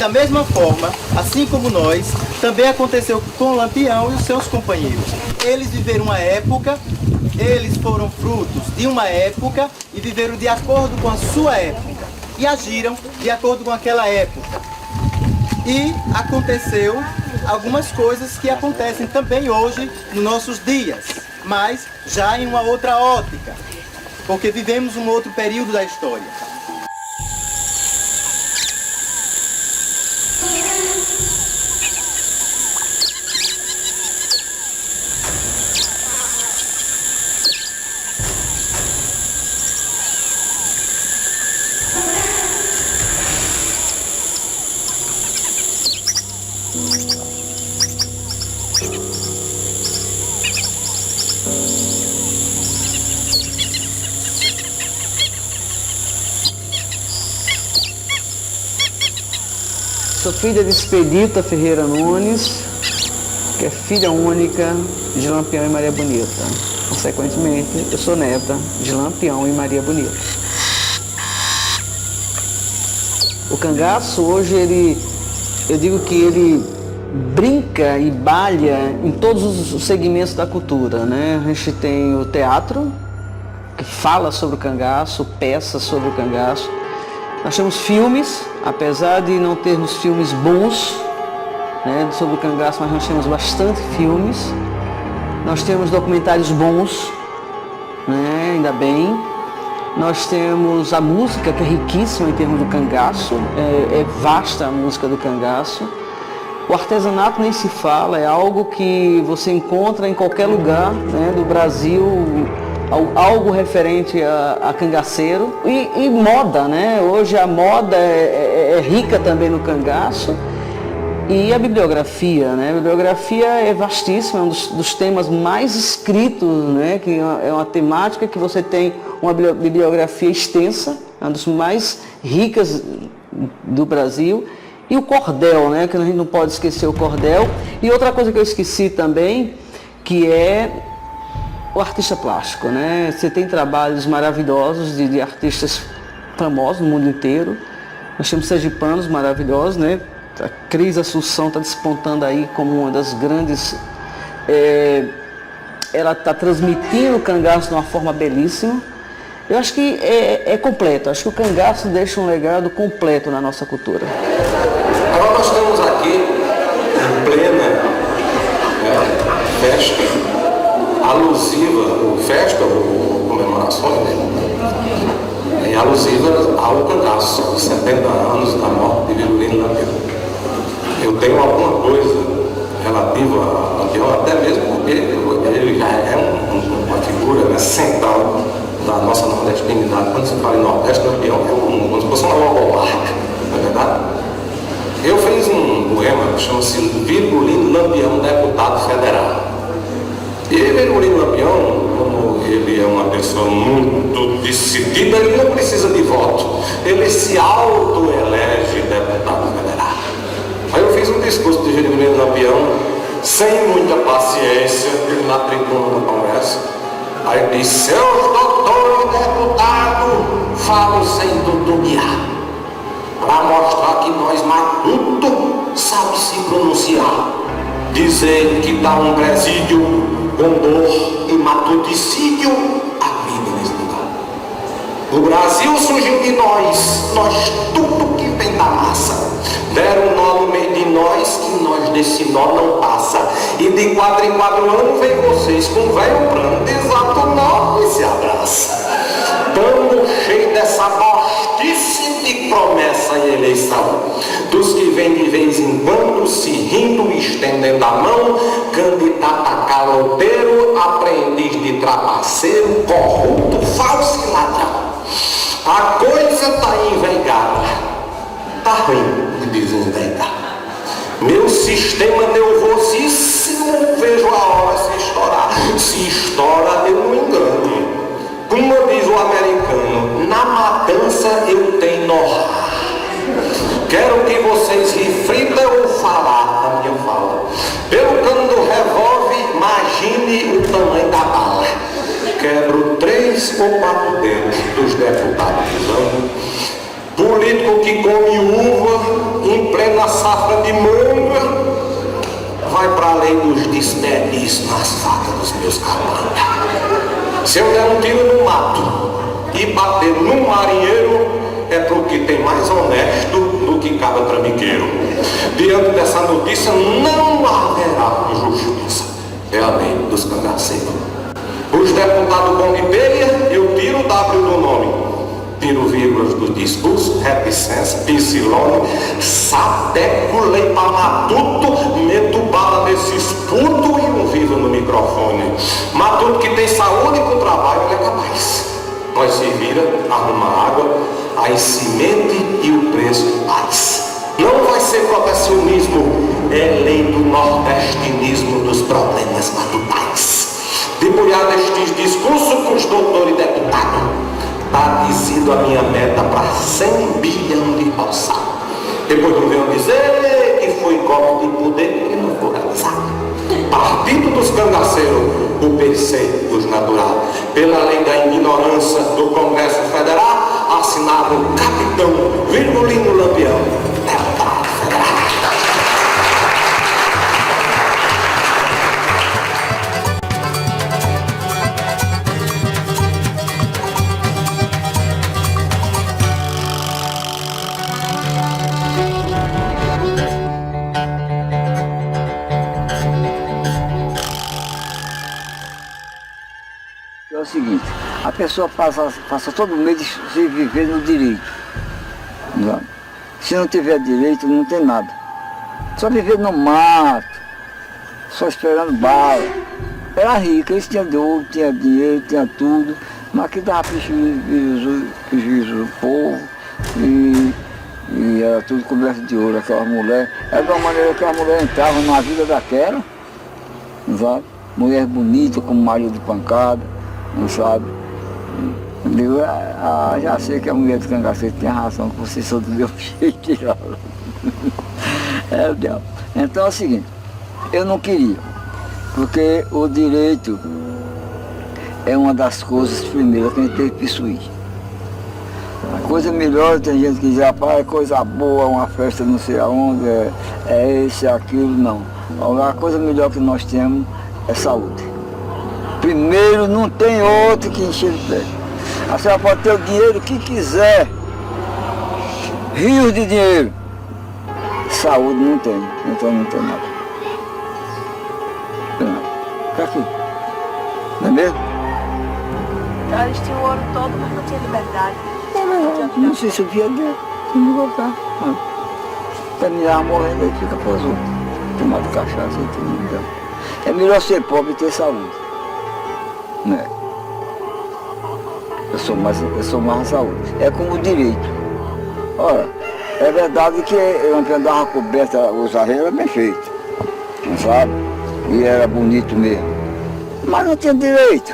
da mesma forma, assim como nós, também aconteceu com Lampião e os seus companheiros. Eles viveram uma época, eles foram frutos de uma época e viveram de acordo com a sua época e agiram de acordo com aquela época. E aconteceu algumas coisas que acontecem também hoje nos nossos dias, mas já em uma outra ótica, porque vivemos um outro período da história. Sou filha de Expedita Ferreira Nunes, que é filha única de Lampião e Maria Bonita. Consequentemente, eu sou neta de Lampião e Maria Bonita. O cangaço hoje, eu digo que ele brinca e balha em todos os segmentos da cultura, né? A gente tem o teatro, que fala sobre o cangaço, peças sobre o cangaço. Nós temos filmes, apesar de não termos filmes bons, né, sobre o cangaço, mas nós temos bastante filmes. Nós temos documentários bons, né, ainda bem. Nós temos a música, que é riquíssima em termos do cangaço, é vasta a música do cangaço. O artesanato nem se fala, é algo que você encontra em qualquer lugar, né, do Brasil, algo referente a cangaceiro. E moda, né? Hoje a moda é rica também no cangaço. E a bibliografia, né? A bibliografia é vastíssima, é um dos temas mais escritos, né? Que é uma temática que você tem uma bibliografia extensa, uma das mais ricas do Brasil. E o cordel, né? Que a gente não pode esquecer o cordel. E outra coisa que eu esqueci também, que é o artista plástico, né? Você tem trabalhos maravilhosos de artistas famosos no mundo inteiro. Nós temos sergipanos maravilhosos, né? A Cris Assunção está despontando aí como uma das grandes... ela está transmitindo o cangaço de uma forma belíssima. Eu acho que é completo. Acho que o cangaço deixa um legado completo na nossa cultura. Agora nós estamos aqui em plena festa alusiva, festa ou comemorações, né? Alusivas ao cangaço, os 70 anos da morte de Virgulino Lampião. Eu tenho alguma coisa relativa a Lampião, até mesmo porque ele já é uma figura, né, central da nossa nordestinidade. Quando se fala em Nordeste, Lampião é como se fosse uma logomarca, não é verdade? Eu fiz um poema que chama-se Virgulino Lampião, deputado federal. E Virgulino Lampião, como ele é uma pessoa muito decidida, ele não precisa de voto. Ele se autoelege deputado federal. Aí eu fiz um discurso de Virgulino Lampião, sem muita paciência, na tribuna do Congresso. Aí disse: seus doutores deputados, falo sem tutubiar, para mostrar que nós matuto sabe se pronunciar. Dizer que dá um presídio com dor e matuticídio a vida nesse lugar. O Brasil surgiu de nós tudo que vem da massa. Deram um nó no meio de nós, que nós desse nó não passa. E de 4 em 4 anos vem vocês com velho plano, desata o nó e se abraça. Tamo cheio dessa bostice de promessa e eleição, dos que vêm de vez em quando se rindo, estendendo a mão, candidato a caloteiro, aprendiz de trapaceiro, corrupto, falso e ladrão. A coisa tá envergada, tá ruim de desenvergar. Meu sistema nervosíssimo, vejo a hora se estourar. Se estoura, eu não engano. Como diz o americano, na matança eu tenho nó. Quero que vocês reflitam ou falar da minha fala. Pelo cano do revólver, imagine o tamanho da bala. Quebro 3 ou 4 dedos dos deputados. Político que come uva em plena safra de manga vai para além dos desperdícios nas facas dos meus capangas. Se eu der um tiro no mato e bater no marinheiro, é porque tem mais honesto do que cada trambiqueiro. Diante dessa notícia não haverá justiça. É a lei dos cangaceiros. Os deputados bom de telha, eu tiro o W do nome. Tiro vírgulas do discurso, reticência, psilone, sateco, leipa matuto, meto bala desses putos e não vivo no microfone. Matuto que tem saúde com trabalho, ele é capaz. Nós se vira, arruma água, aí semente e o preço paz. Não vai ser protecionismo, é lei do nordestinismo dos problemas matutais. Debulhar estes discursos com os doutores e deputados, tá dizido a minha meta para 100 bilhões de roça. Depois não venham dizer que foi golpe de poder e não vou realizar. Partido dos cangaceiros, o PC dos natural, pela lei da ignorância do Congresso Federal, assinado Capitão Virgulino Lampião, deputado federal. É o seguinte, a pessoa passa todo mês sem viver no direito. Não. Se não tiver direito, não tem nada. Só viver no mato, só esperando bala. Era rico, eles tinham ouro, tinham dinheiro, tinham tudo, mas que dava prejuízo do povo e era tudo coberto de ouro, aquela mulher. Era de uma maneira que a mulher entrava na vida daquela, sabe? Mulher bonita, como marido de pancada. Não sabe? Eu digo, já sei que a mulher do cangaceiro tinha razão, que vocês são do meu jeito. É o diabo. Então é o seguinte, eu não queria, porque o direito é uma das coisas primeiras que a gente tem que possuir. A coisa melhor, tem gente que diz, rapaz, é coisa boa, uma festa não sei aonde, é esse, é aquilo, não. A coisa melhor que nós temos é saúde. Primeiro, não tem outro que encher o pé. A senhora pode ter o dinheiro que quiser, rios de dinheiro. Saúde não tem, então não tem nada. Não tem nada. Pra quê? Não é mesmo? Então eles tinham o ouro todo, mas não tinha liberdade. Não sei se eu via dentro, se me voltar. Terminar morrendo e fica para os outros. Tomando cachaça e tudo. É melhor ser pobre e ter saúde. Né? Eu sou mais a saúde. É como o direito. Ora, é verdade que eu andava coberta, os arreios eram bem feitos, não sabe? E era bonito mesmo. Mas não tinha direito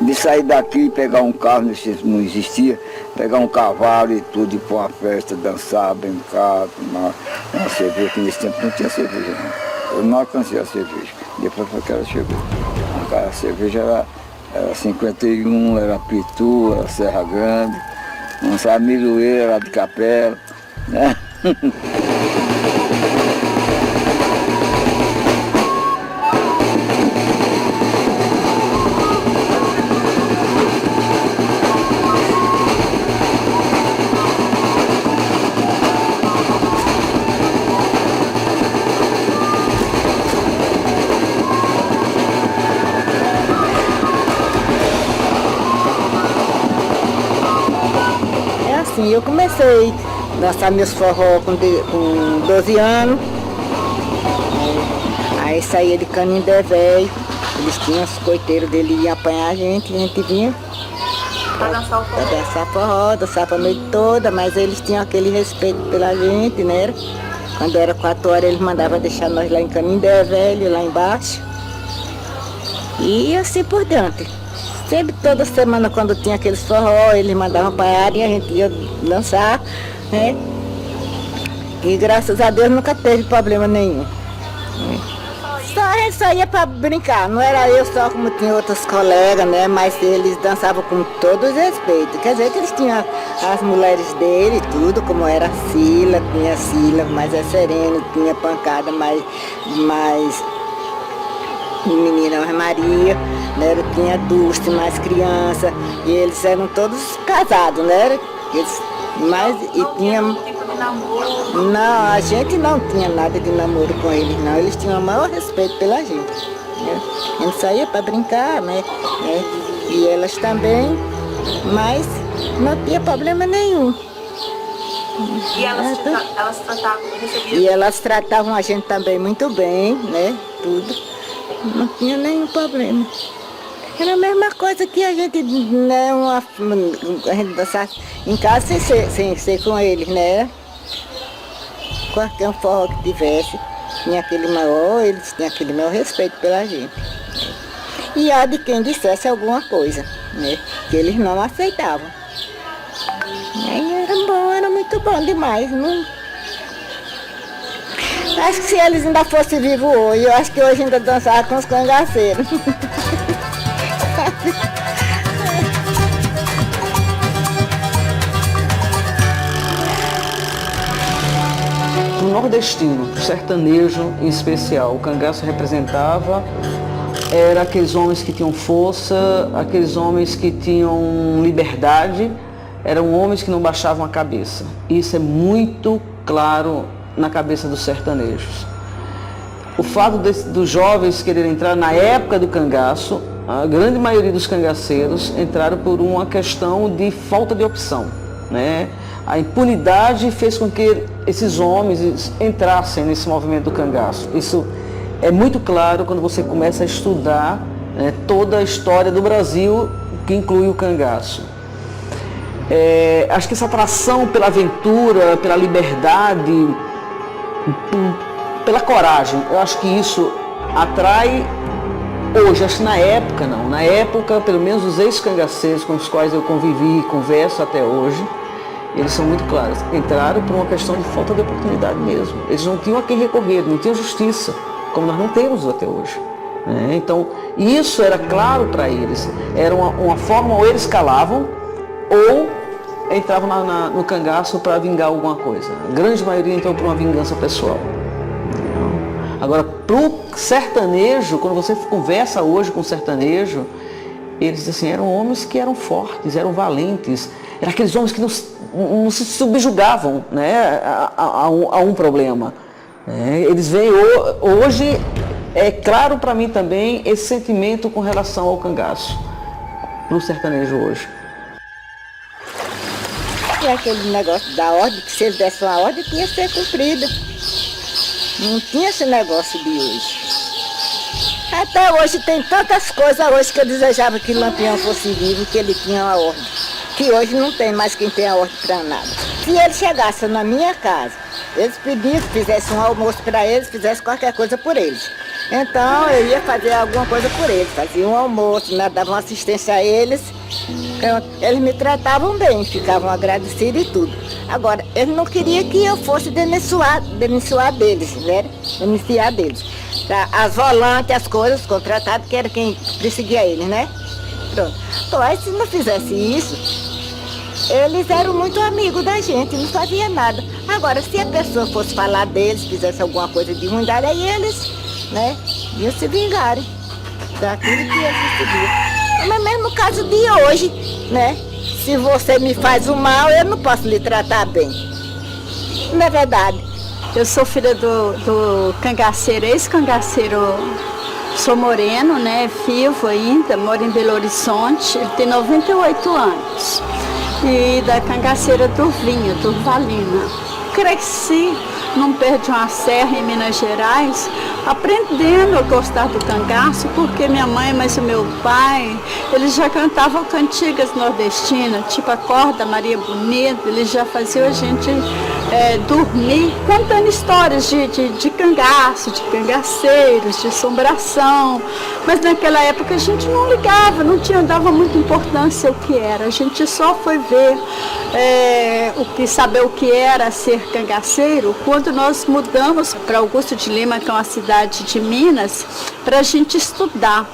de sair daqui e pegar um carro, não existia, pegar um cavalo e tudo, ir para uma festa, dançar, brincar, tomar uma cerveja, que nesse tempo não tinha cerveja. Não. Eu não alcancei a cerveja. Depois foi que ela chegou. A cerveja era 51, era Pitu, era Serra Grande, não sabe, Miloeira, era de Capela, né? Eu comecei a dançar meus forró com 12 anos. Aí saía de Canindé velho, eles tinham os coiteiros dele, iam apanhar a gente vinha Pra dançar o forró. pra dançar forró, dançava a noite toda, mas eles tinham aquele respeito pela gente, né? Quando era 4 horas eles mandavam deixar nós lá em Canindé velho, lá embaixo. E assim por diante. Sempre, toda semana, quando tinha aqueles forró, eles mandavam para a área e a gente ia dançar, né? E graças a Deus nunca teve problema nenhum. A gente só ia para brincar, não era eu só como tinha outros colegas, né? Mas eles dançavam com todo o respeito. Quer dizer que eles tinham as mulheres dele, tudo, como era Sila, tinha Sila, mas é sereno, tinha pancada, mais menina, mais Maria, né? Tinha Dulce, mais criança, e eles eram todos casados, né? Mas e tinha. Não, a gente não tinha nada de namoro com eles, não. Eles tinham o maior respeito pela gente. Né? A gente saía para brincar, né? E elas também, mas não tinha problema nenhum. E elas tratavam, E elas tratavam a gente também muito bem, né? Tudo. Não tinha nenhum problema. Era a mesma coisa que a gente, né? A gente dançasse em casa sem ser com eles, né? Qualquer forró que tivesse, tinha aquele maior, eles tinham aquele maior respeito pela gente. E há de quem dissesse alguma coisa, né? Que eles não aceitavam. Aí era bom, era muito bom demais. Não... Acho que se eles ainda fossem vivos hoje, eu acho que hoje ainda dançava com os cangaceiros. O nordestino, o sertanejo em especial, o cangaço representava, era aqueles homens que tinham força, aqueles homens que tinham liberdade, eram homens que não baixavam a cabeça. Isso é muito claro na cabeça dos sertanejos. O fato dos jovens quererem entrar na época do cangaço, a grande maioria dos cangaceiros entraram por uma questão de falta de opção, né? A impunidade fez com que esses homens entrassem nesse movimento do cangaço. Isso é muito claro quando você começa a estudar, né, toda a história do Brasil, que inclui o cangaço. Acho que essa atração pela aventura, pela liberdade, pela coragem, eu acho que isso atrai hoje, acho que na época não. Na época, pelo menos os ex-cangaceiros com os quais eu convivi e converso até hoje, eles são muito claros. Entraram por uma questão de falta de oportunidade mesmo. Eles não tinham a quem recorrer, não tinham justiça, como nós não temos até hoje. Né? Então, isso era claro para eles. Era uma forma, ou eles calavam, ou entravam no cangaço para vingar alguma coisa. A grande maioria entrou por uma vingança pessoal. Agora, para o sertanejo, quando você conversa hoje com o sertanejo, eles assim, eram homens que eram fortes, eram valentes, eram aqueles homens que não se subjugavam, né, a um problema. Eles veem hoje, é claro para mim também, esse sentimento com relação ao cangaço, no sertanejo hoje. E aquele negócio da ordem, que se eles dessem uma ordem, tinha que ser cumprida. Não tinha esse negócio de hoje. Até hoje tem tantas coisas hoje que eu desejava que Lampião fosse vivo, que ele tinha uma ordem. Que hoje não tem mais quem tem a ordem para nada. Se ele chegasse na minha casa, eles pediam que fizesse um almoço para eles, fizesse qualquer coisa por eles. Então eu ia fazer alguma coisa por eles, fazia um almoço, né, dava uma assistência a eles. Eles me tratavam bem, ficavam agradecidos e tudo. Agora, eles não queriam que eu fosse denunciar deles, né? Denunciar deles. As volantes, as coisas, contratados, que era quem perseguia eles, né? Pronto. Então, aí, se não fizesse isso, eles eram muito amigos da gente, não fazia nada. Agora, se a pessoa fosse falar deles, fizesse alguma coisa de ruim, aí eles, né, iam se vingarem daquilo que eles recebiam. Mas mesmo no caso de hoje, né? Se você me faz o mal, eu não posso lhe tratar bem. Não é verdade? Eu sou filha do cangaceiro, ex-cangaceiro, sou moreno, né? Vivo ainda, moro em Belo Horizonte, ele tem 98 anos. E da cangaceira Turvinha, Turvalina. Cresci num pé de uma serra em Minas Gerais, aprendendo a gostar do cangaço, porque minha mãe, mas o meu pai, eles já cantavam cantigas nordestinas, tipo a corda Maria Bonita, eles já faziam a gente dormir contando histórias de cangaço, de cangaceiros, de assombração. Mas naquela época a gente não ligava, dava muita importância ao que era. A gente só foi ver, saber o que era ser cangaceiro quando nós mudamos para Augusto de Lima, que é uma cidade de Minas, para a gente estudar.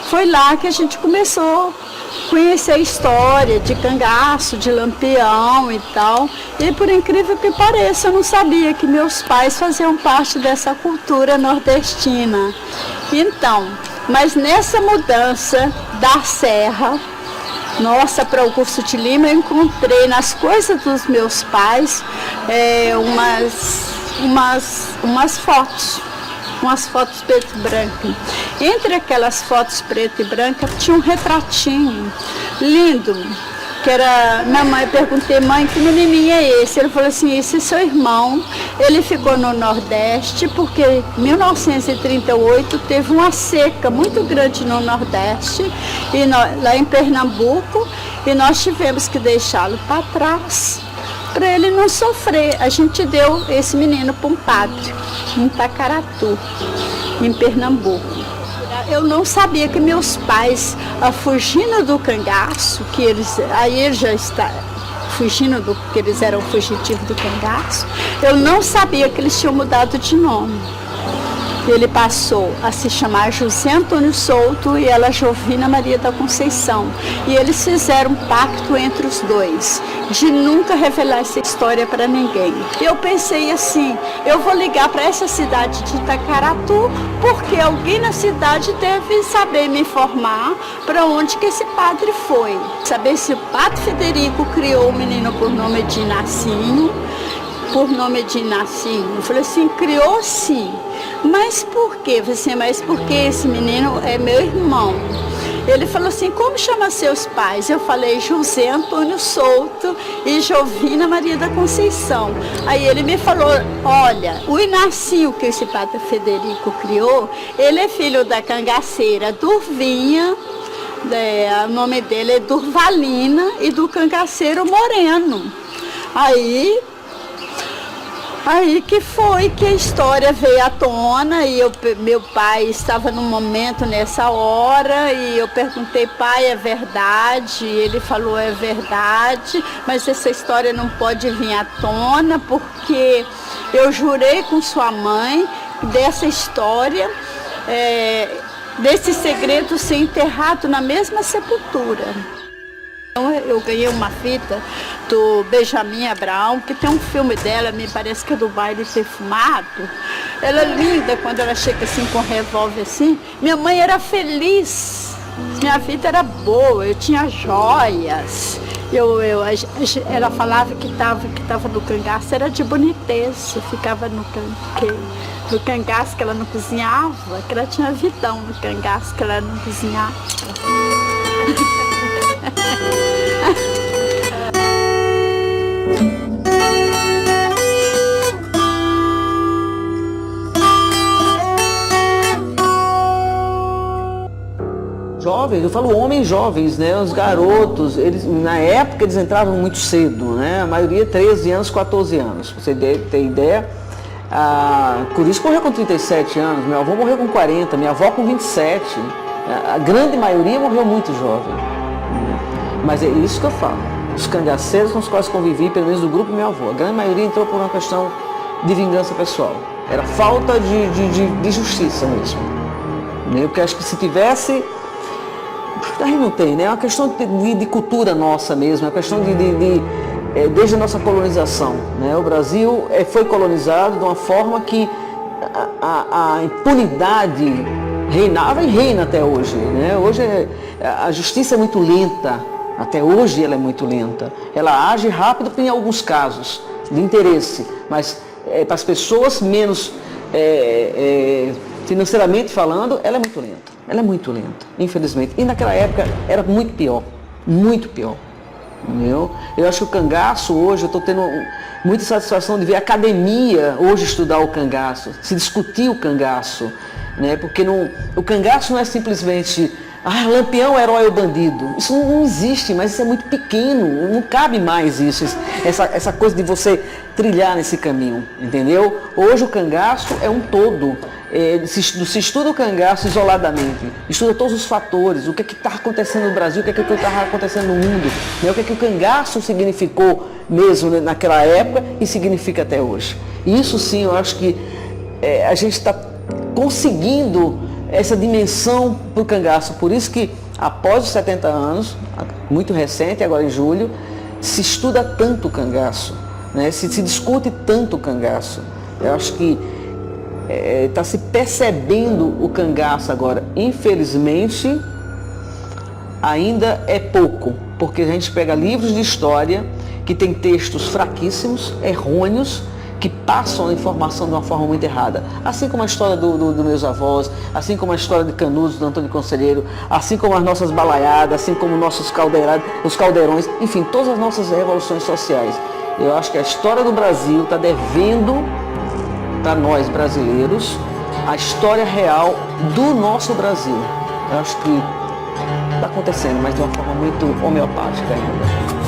Foi lá que a gente começou a conhecer a história de cangaço, de lampião e tal. E por incrível que pareça, eu não sabia que meus pais faziam parte dessa cultura nordestina. Então, mas nessa mudança da serra, nossa, para Augusto de Lima, eu encontrei nas coisas dos meus pais umas fotos preto e branco. Entre aquelas fotos preto e branca tinha um retratinho lindo, que era, minha mãe, perguntei, mãe, que menininho é esse? Ele falou assim, esse é seu irmão, ele ficou no Nordeste porque em 1938 teve uma seca muito grande no Nordeste, lá em Pernambuco, e nós tivemos que deixá-lo para trás, para ele não sofrer. A gente deu esse menino para um padre, em Itacaratu, em Pernambuco. Eu não sabia que meus pais, fugindo do cangaço, aí ele já está fugindo que eles eram fugitivos do cangaço, eu não sabia que eles tinham mudado de nome. Ele passou a se chamar José Antônio Souto e ela Jovina Maria da Conceição. E eles fizeram um pacto entre os dois, de nunca revelar essa história para ninguém. Eu pensei assim, eu vou ligar para essa cidade de Itacaratu, porque alguém na cidade deve saber me informar para onde que esse padre foi. Saber se o padre Federico criou o menino por nome de Inácio. Eu falei assim, criou sim. Mas por quê? Eu falei assim, mas porque esse menino é meu irmão. Ele falou assim, como chama seus pais? Eu falei, José Antônio Souto e Jovina Maria da Conceição. Aí ele me falou, olha, o Inácio que esse padre Federico criou, ele é filho da cangaceira Durvinha, o nome dele é Durvalina, e do cangaceiro Moreno. Aí que foi que a história veio à tona e meu pai estava num momento nessa hora e eu perguntei, pai, é verdade? Ele falou, é verdade, mas essa história não pode vir à tona porque eu jurei com sua mãe dessa história, desse segredo ser enterrado na mesma sepultura. Eu ganhei uma fita do Benjamin Abraão, que tem um filme dela, me parece que é do Baile Perfumado. Ela é linda quando ela chega assim com um revólver assim. Minha mãe era feliz, minha vida era boa, eu tinha joias. Ela falava que estava no cangaço, era de boniteza, ficava no cangaço que ela não cozinhava, que ela tinha vidão no cangaço que ela não cozinhava. Jovens, eu falo homens jovens, né? Os garotos, na época eles entravam muito cedo, né? A maioria 13 anos, 14 anos, pra você ter ideia. Curisco morreu com 37 anos, meu avô morreu com 40, minha avó com 27. A grande maioria morreu muito jovem. Mas é isso que eu falo. Os cangaceiros com os quais convivi, pelo menos do grupo meu avô, a grande maioria entrou por uma questão de vingança pessoal. Era falta de justiça mesmo. Porque acho que se tivesse... Aí não tem, né? É uma questão de cultura nossa mesmo, é uma questão desde a nossa colonização. Né? O Brasil foi colonizado de uma forma que a impunidade reinava e reina até hoje. Né? Hoje a justiça é muito lenta, até hoje ela é muito lenta. Ela age rápido em alguns casos de interesse, mas para as pessoas menos financeiramente falando, ela é muito lenta. Ela é muito lenta, infelizmente. E naquela época era muito pior, muito pior. Entendeu? Eu acho que o cangaço hoje, eu estou tendo muita satisfação de ver a academia hoje estudar o cangaço, se discutir o cangaço. Né? Porque o cangaço não é simplesmente Ah, Lampião, herói ou bandido. Isso não existe, mas isso é muito pequeno, não cabe mais isso, essa coisa de você trilhar nesse caminho, entendeu? Hoje o cangaço é um todo. Se estuda o cangaço isoladamente, estuda todos os fatores, o que está acontecendo no Brasil, o que está acontecendo no mundo, né? O que o cangaço significou mesmo naquela época e significa até hoje. Isso sim, eu acho que a gente está conseguindo essa dimensão para o cangaço. Por isso que após os 70 anos, muito recente, agora em julho, se estuda tanto o cangaço, né? se discute tanto o cangaço. Eu acho que está se percebendo o cangaço agora. Infelizmente, ainda é pouco, porque a gente pega livros de história que tem textos fraquíssimos, errôneos, que passam a informação de uma forma muito errada. Assim como a história dos meus avós, assim como a história de Canudos, do Antônio Conselheiro, assim como as nossas balaiadas, assim como nossos os caldeirões, enfim, todas as nossas revoluções sociais. Eu acho que a história do Brasil está devendo para nós brasileiros a história real do nosso Brasil. Eu acho que está acontecendo, mas de uma forma muito homeopática ainda.